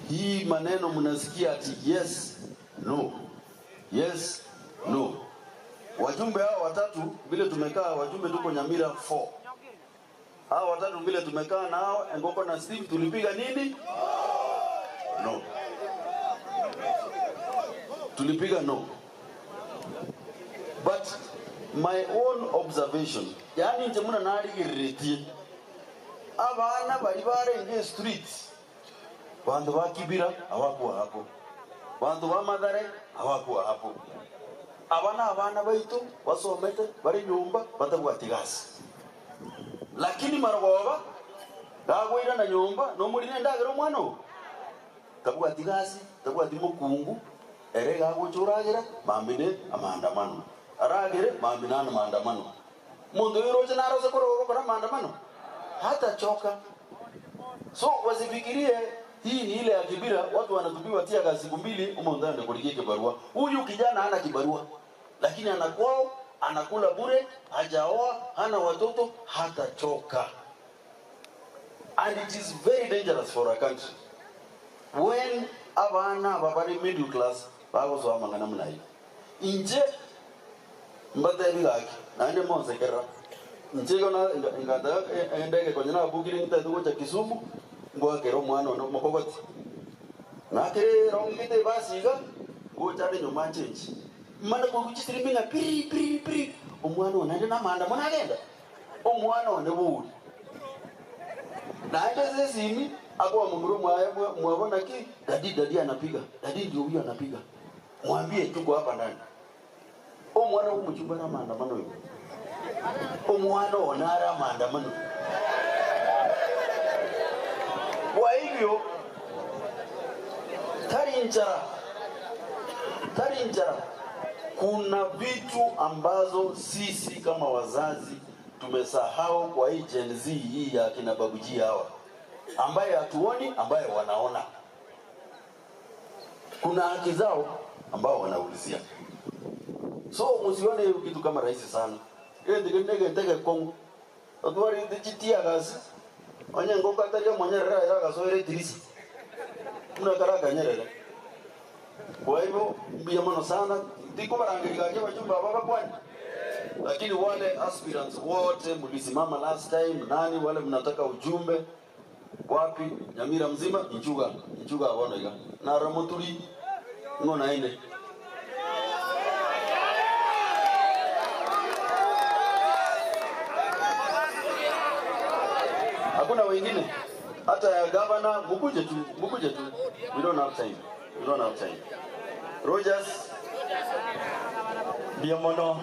hii maneno mnasikia ati yes no, yes no. Wajumbe hao watatu vile tumekaa, wajumbe tuko Nyamira 4. Hao watatu vile tumekaa nao Engoko na Steve, tulipiga nini? No. Tulipiga no. But my own observation, yani njemuna nari gireti abana bari barenge streets, bantu bakibira abakuwa hapo, bantu ba Mathare abakuwa hapo, abana baitu basomete bari nyumba batabwatigasi, lakini maragoba dagwira na nyumba no muri ndagero mwana tabwatigasi tabwati mukungu erega gucuragira mambine amandamano aragire mambinana maandamano mundu yiroje naroze kora maandamano hata choka. So wasifikirie hii ni ile ya Kibira, watu wanatupiwa tia gasi siku mbili umonda ndio kulikie kibarua. Huyu kijana hana kibarua, lakini anakwao anakula bure, hajaoa, hana watoto, hata choka. And it is very dangerous for a country when abana babari middle class babo so amangana mnayi inje mbade bigaki nande monsekera nje gona ingada endege konyana bugiri ntadugo cha Kisumu ngo kero mwana no mokogoti nakere rongite basiga ngo chade nyuma change mana ko kuchisirimina piri omwana onande na manda mona agenda omwana one buri naende zezimi akwa mumuru mwabona ki dadi anapiga, dadi ndio huyo anapiga, mwambie tuko hapa ndani. Omwana w'umuchumba na maandamano hiyo, omwana onara maandamano. Kwa hivyo tarinjara kuna vitu ambazo sisi kama wazazi tumesahau kwa hii Gen Z hii ya kina babuji hawa, ambaye hatuoni, ambaye wanaona. Kuna haki zao ambao wanaulizia. So msione kitu kama rahisi sana. Ndege Kongo. Odwari ndichitia gazi. Onye Ngoko ataje monyerera ira gasoere dirisi. Muna karaka nyerere. Kwa hivyo mbia mano sana ndiko barangirika kwa wajumbe baba kwani. Lakini wale aspirants wote mlisimama last time, nani wale mnataka ujumbe wapi Nyamira mzima njuga abona iga na ramoturi ngona ine hakuna wengine hata governor mkuje tu we don't have time Rogers Biamono